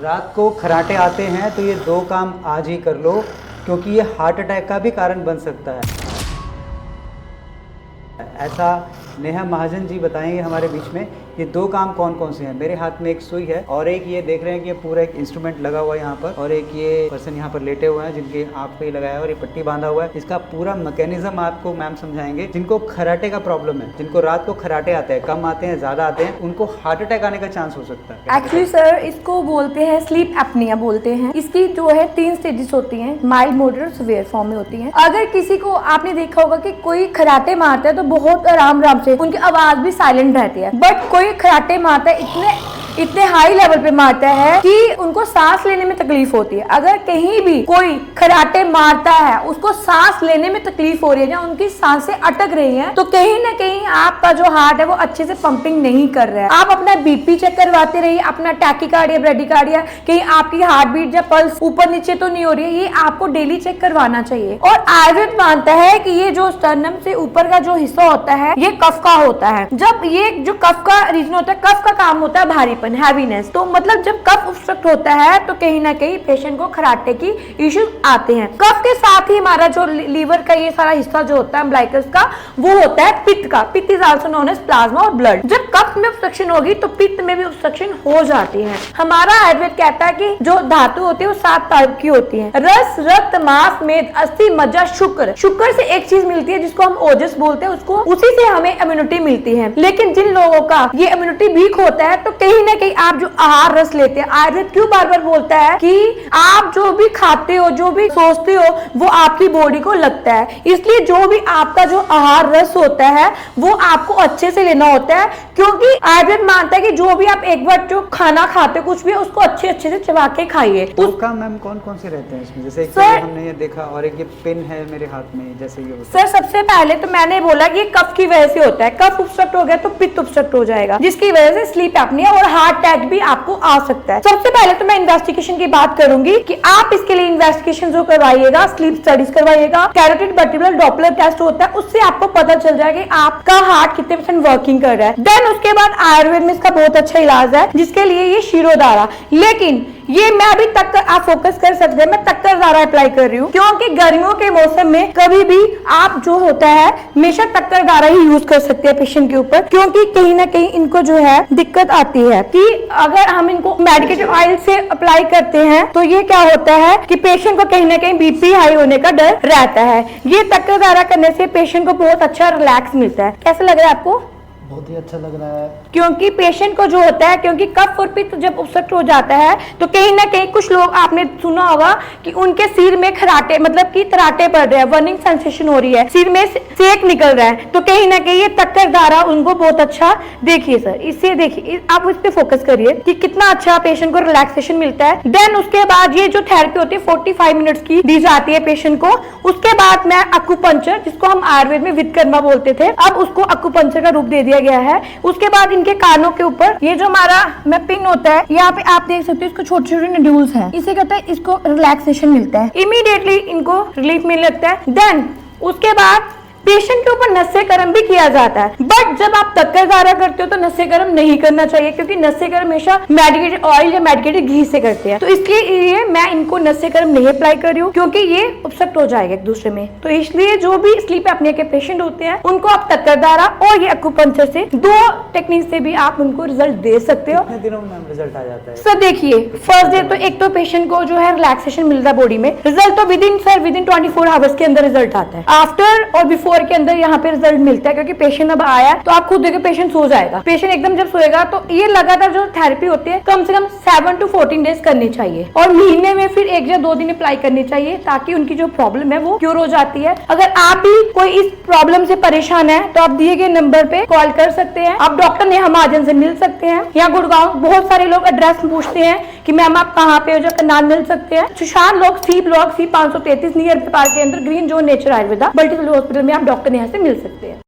रात को खर्राटे आते हैं तो ये दो काम आज ही कर लो, क्योंकि ये हार्ट अटैक का भी कारण बन सकता है। ऐसा नेहा महाजन जी बताएंगे हमारे बीच में ये दो काम कौन कौन से हैं। मेरे हाथ में एक सुई है और एक ये देख रहे हैं कि ये पूरा एक इंस्ट्रूमेंट लगा हुआ है यहाँ पर, और एक ये पर्सन यहाँ पर लेटे हुए हैं जिनके आँख पे ही लगाया है और ये पट्टी बांधा हुआ है। इसका पूरा मैकेनिज्म आपको मैम समझाएंगे। जिनको खर्राटे का प्रॉब्लम है, जिनको रात को खर्राटे आते हैं, कम आते हैं ज्यादा आते हैं, उनको हार्ट अटैक आने का चांस हो सकता है। एक्चुअली सर इसको बोलते हैं स्लीप एपनिया बोलते हैं। इसकी जो है 3 स्टेजेस होती हैं, माइल्ड, मॉडरेट, सीवियर फॉर्म में होती हैं। अगर किसी को आपने देखा होगा कि कोई खर्राटे मारता है तो बहुत आराम से उनकी आवाज भी साइलेंट रहती है, बट कोई खर्राटे मारता है इतने हाई लेवल पे मारता है कि उनको सांस लेने में तकलीफ होती है। अगर कहीं भी कोई खर्राटे मारता है, उसको सांस लेने में तकलीफ हो रही है या उनकी सांसें अटक रही हैं, तो कहीं ना कहीं आपका जो हार्ट है वो अच्छे से पंपिंग नहीं कर रहा है। आप अपना बीपी चेक करवाते रहिए, अपना टैकीकार्डिया, ब्रेडिकार्डिया, कहीं आपकी हार्ट बीट या पल्स ऊपर नीचे तो नहीं हो रही है, ये आपको डेली चेक करवाना चाहिए। और आयुर्वेद मानता है कि ये जो स्टर्नम से ऊपर का जो हिस्सा होता है ये कफ का होता है। जब ये जो कफ का रीजन होता है, कफ का काम होता है भारीपन, हैवीनेस। तो मतलब जब कफ ऑब्स्ट्रक्ट होता है तो कहीं ना कहीं पेशेंट को खर्राटे की इश्यूज आते हैं। कफ के साथ ही हमारा जो लीवर का ये सारा हिस्सा जो होता है अम्बिलिकस का, वो होता है पित्त का। पित्त is also known as plasma और ब्लड। जब कफ में ऑब्स्ट्रक्शन होगी तो पित्त में भी ऑब्स्ट्रक्शन हो जाती है। हमारा आयुर्वेद कहता है कि जो धातु होती है वो 7 टाइप की होती है: रस, रक्त, मांस, मेद, अस्थि, मज्जा, शुक्र। शुक्र से एक चीज मिलती है जिसको हम ओजस बोलते हैं, उसको उसी से हमें इम्यूनिटी मिलती है। लेकिन जिन लोगों का ये इम्यूनिटी वीक होता है तो कहीं ना कहीं आप जो आहार रस लेते हैं, आयुर्वेद क्यों बार बार बोलता है कि आप जो भी खाते हो, जो भी सोचते हो, वो आपकी बॉडी को लगता है। इसलिए जो भी आपका जो आहार रस होता है वो आपको अच्छे से लेना होता है, क्योंकि आयुर्वेद मानता है कि जो भी आप एक बार जो खाना खाते हो, कुछ भी उसको अच्छे से चबा के खाइए। उसका मैम कौन कौन से रहते हैं इसमें? जैसे एक हमने ये देखा और एक ये पेन है मेरे हाथ में, जैसे ये सर सबसे पहले तो मैंने बोला कि कफ की वजह से होता है। कफ ऑब्स्ट्रक्ट हो गया तो पित्त ऑब्स्ट्रक्ट हो जाएगा, जिसकी वजह से स्लीप एपनिया और हार्ट अटैक भी आपको आ सकता है। सबसे पहले तो मैं इन्वेस्टिगेशन की बात करूंगी कि आप इसके लिए इन्वेस्टिगेशन जो करवाइएगा, स्लीप स्टडीज करवाइएगा। कैरोटिड वर्टिब्रल डॉपलर टेस्ट होता है, उससे आपको पता चल जाएगा कि आपका हार्ट कितने % वर्किंग कर रहा है। देन उसके बाद आयुर्वेद में इसका बहुत अच्छा इलाज है जिसके लिए ये शिरोधारा। लेकिन ये मैं अभी तक आप फोकस कर सकते हैं, मैं तक्कर धारा अप्लाई कर रही हूँ, क्योंकि गर्मियों के मौसम में कभी भी आप जो होता है हमेशा तक्कर धारा ही यूज कर सकते हैं पेशेंट के ऊपर, क्योंकि कहीं ना कहीं इनको जो है दिक्कत आती है कि अगर हम इनको मेडिकेटेड ऑयल से अप्लाई करते हैं तो ये क्या होता है कि पेशेंट को कहीं ना कहीं बीपी हाई होने का डर रहता है। ये तक्कर धारा करने से पेशेंट को बहुत अच्छा रिलैक्स मिलता है। कैसा लग रहा है आपको? बहुत ही अच्छा लग रहा है, क्योंकि पेशेंट को जो होता है, क्योंकि कफ और पित्त जब ऑब्स्ट्रक्ट हो जाता है तो कहीं ना कहीं कुछ लोग आपने सुना होगा कि उनके सिर में खराटे मतलब कि तराटे पड़ रहे हैं, बर्निंग सेंसेशन हो रही है, सिर में सेक निकल रहा है, तो कहीं ना कहीं ये तक्कर धारा उनको बहुत अच्छा। देखिए सर, इससे देखिए आप इस पे फोकस करिए कि कितना अच्छा पेशेंट को रिलैक्सेशन मिलता है। देन उसके बाद ये जो थेरेपी होती है 45 मिनट्स की दी जाती है पेशेंट को। उसके बाद मैं अक्यूपंक्चर, जिसको हम आयुर्वेद में विश्वकर्मा बोलते थे, अब उसको अक्यूपंक्चर का रूप दे दिया गया है। उसके बाद इनके कानों के ऊपर ये जो हमारा में पिन होता है, यहाँ पे आप देख सकते हो इसको छोटे छोटे नोड्यूल्स हैं, इसे कहते हैं, इसको रिलैक्सेशन मिलता है, इमीडिएटली इनको रिलीफ मिलने लगता है। देन उसके बाद पेशेंट के ऊपर नसें गर्म भी किया जाता है, बट जब आप तक्कर धारा करते हो तो नसें गर्म नहीं करना चाहिए, क्योंकि नसें गर्म हमेशा मेडिकेटेड ऑयल या मेडिकेटेड घी से करते हैं। तो इसलिए मैं इनको नसें गर्म नहीं अप्लाई कर रही हूँ, क्योंकि ये ऑब्स्ट्रक्ट हो जाएगा एक दूसरे में। तो इसलिए जो भी स्लीप एपनिया के पेशेंट होते हैं उनको आप तक्कर धारा और ये अक्यूपंक्चर से, 2 टेक्निक से भी आप उनको रिजल्ट दे सकते हो। कितने दिनों में रिजल्ट आ जाता है? सर देखिए, फर्स्ट डे तो एक तो पेशेंट को जो है रिलैक्सेशन मिलता है बॉडी में। रिजल्ट तो विद इन 24 आवर्स के अंदर रिजल्ट आता है। आफ्टर और बिफोर के अंदर यहाँ पे रिजल्ट मिलता है, क्योंकि पेशेंट अब आया तो आप खुद देखो पेशेंट सो जाएगा। पेशेंट एकदम जब सोएगा तो ये लगातार जो थेरेपी होती है कम से कम 7 to 14 डेज करनी चाहिए, और महीने में फिर 1 या 2 दिन अप्लाई करनी चाहिए, ताकि उनकी जो प्रॉब्लम है वो क्योर हो जाती है। अगर आप भी कोई इस प्रॉब्लम से परेशान है तो आप दिए गए नंबर पे कॉल कर सकते हैं। आप डॉक्टर नेहा महाजन से मिल सकते हैं। यहाँ गुड़गांव बहुत सारे लोग एड्रेस पूछते हैं कि मैम आप कहाँ पे हो, जो करनाल मिल सकते हैं। Sushant Lok C block C 533 near park के अंदर green zone nature Ayurveda multiple hospital में आप डॉक्टर नेहा से मिल सकते हैं।